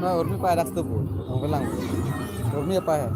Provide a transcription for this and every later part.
Nah, urmi pa ras tu pun, orang bilang. Urmi apa ya?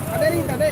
Ada ni, ada.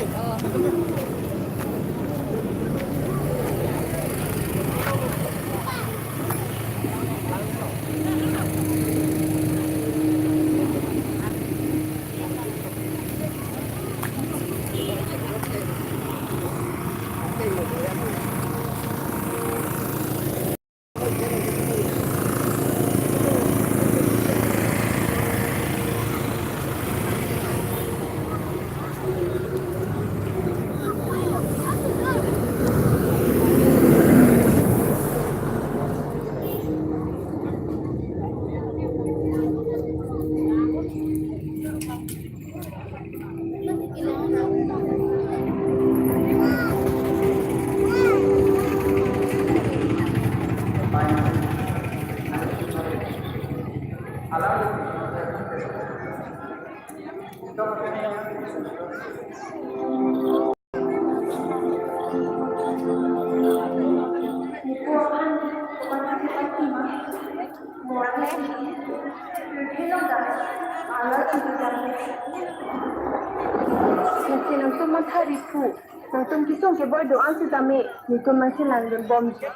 Nanti nonton matahari pu, nonton kisong ke boy doa si tami, nikun masih lanjut bom je,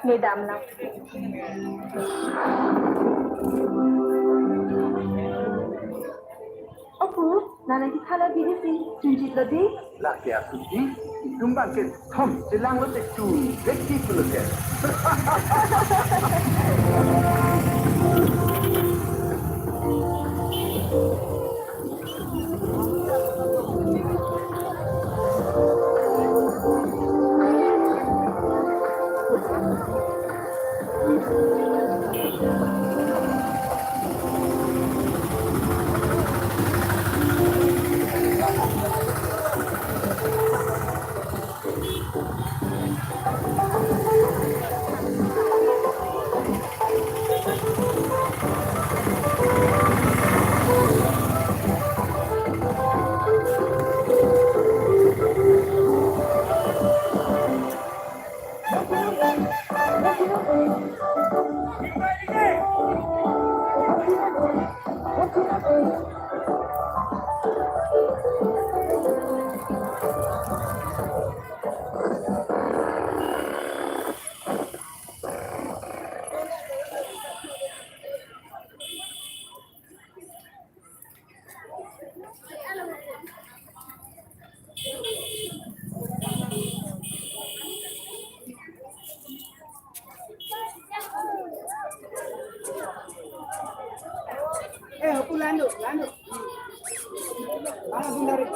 nedam lah. Opo, nana kita lagi di sini, tunjuk lagi. Laki aku ni, tumbang ke tom, jelang lepas tu, rezeki pula ke. Aku landuk. Mana sundari?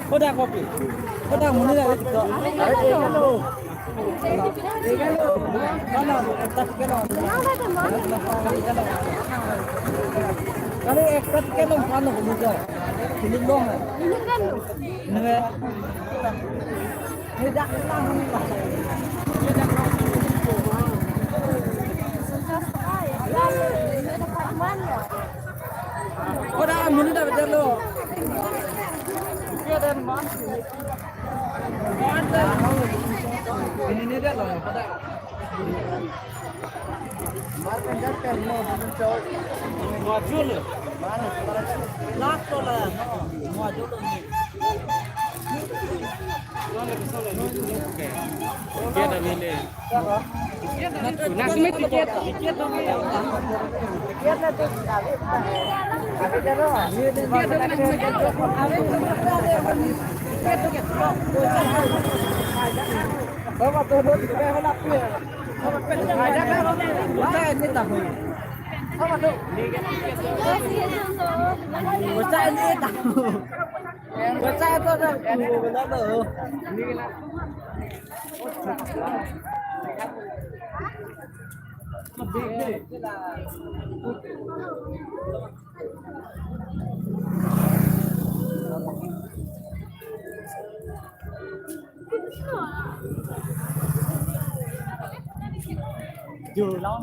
Kodak kopi. Kodak muni lah itu. Kalau ekpat kalau mana kemudian film dong. Ini tidak lang lah. Kodak muni dah betul lo. Ini dia loh, pada. Markan jatuh mau muncul. Muncul. Mana? Nak tu lah. Muncul ni. Kita dah beli. Nak semit tiket. Tiket tu. Tiket tu. Ada jero. Bawa turun ke bawah pun. Ada kan? Ada ni tak boleh. Bawa tu. Bocah ni tak. Bocah tu dah. Benar tu. Dù lâu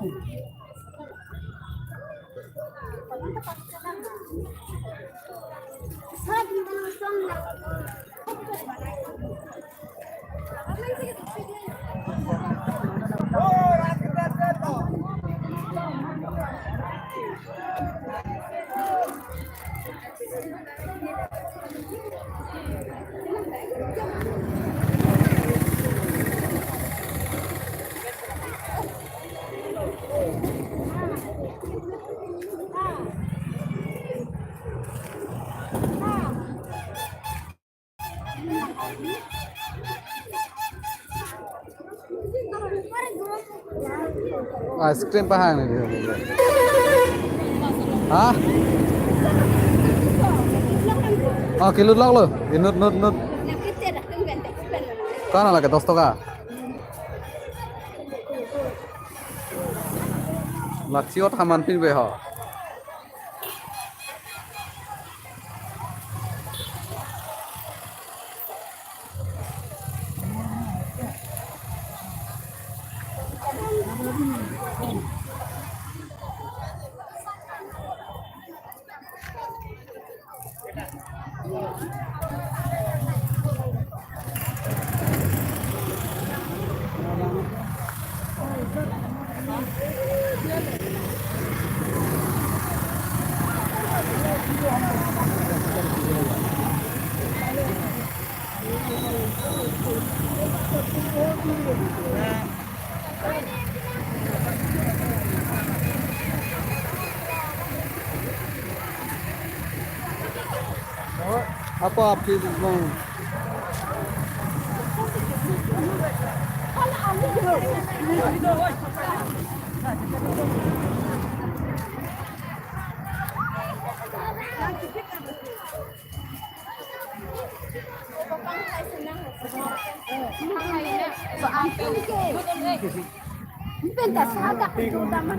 ice cream पहा नहीं हाँ हाँ kilo लग लो ये note note note कहाँ लगे 10 टका लाचियों थामान फिर बे हो apa habis mau Pentas agak utama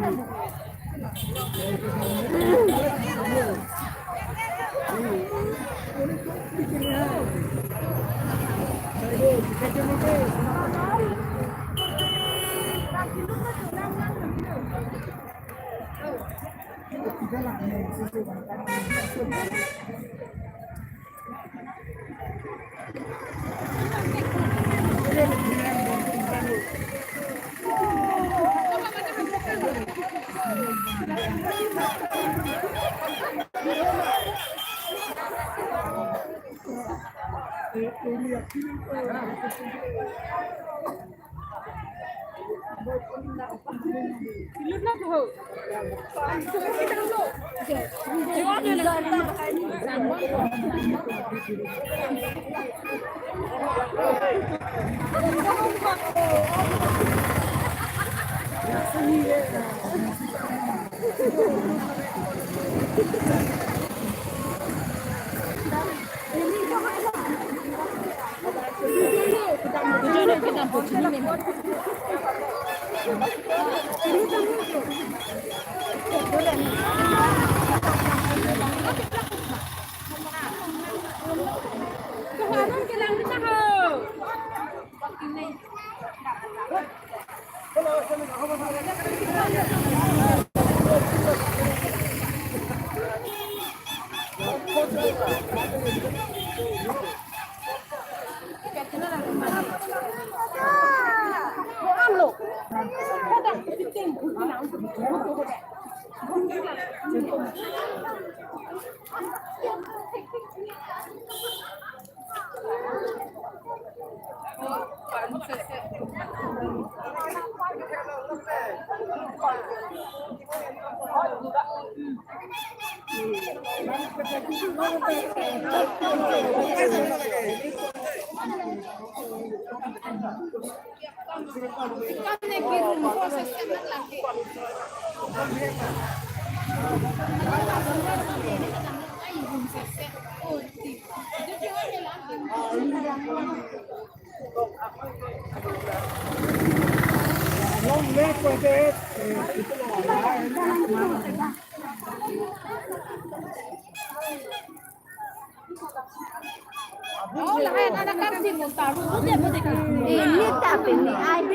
ini tapi ini air.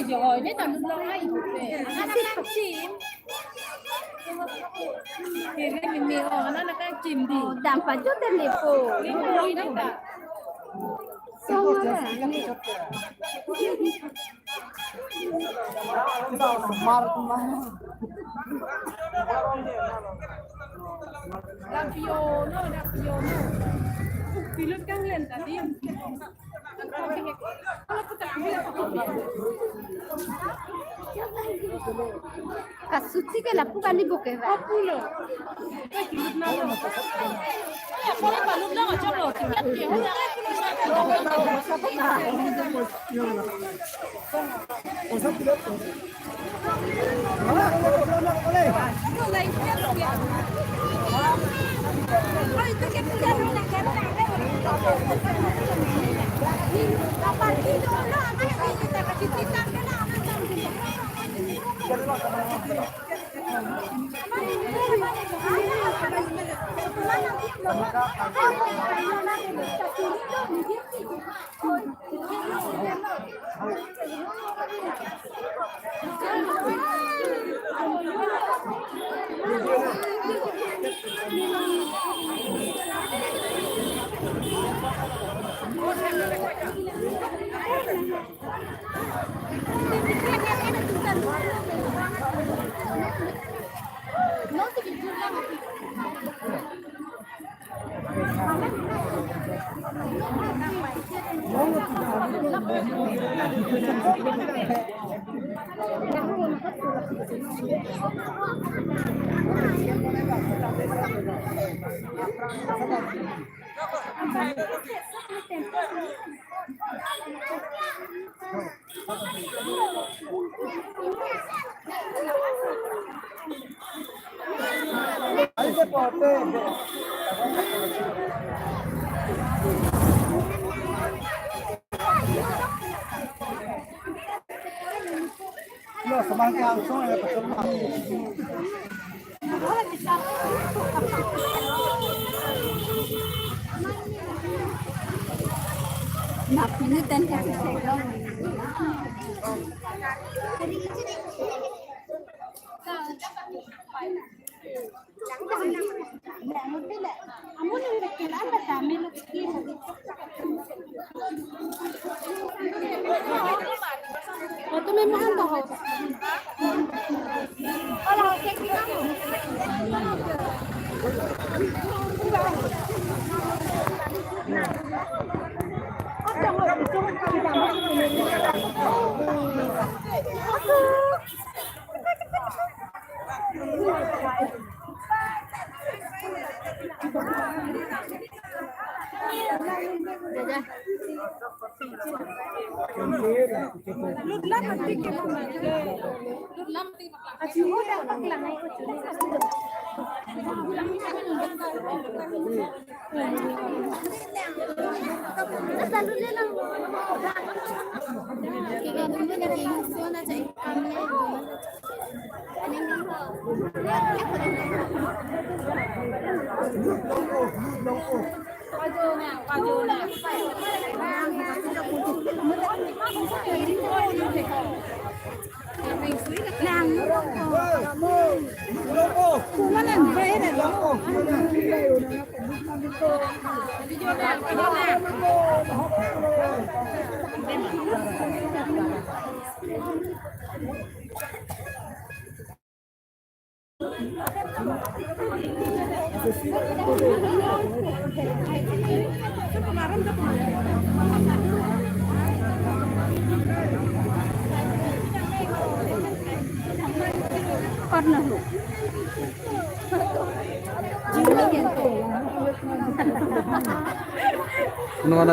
Rồi, nét tầm lo ai. Nó chim. thì cái mì nó cái chìm đi Đàm phá chút tên liệp phù. đi đi đấy cả Xong rồi nè. làm video film kan lain tadi kalau kita Kasuti ke lapu kali buke ba. pulo kalau balum lang aja loh tiket dia Lo semangat langsung ya betul. Napilitan kasi siya. Ito may mahal ba ho? Wala, check nyo lang. Pernah lu. No.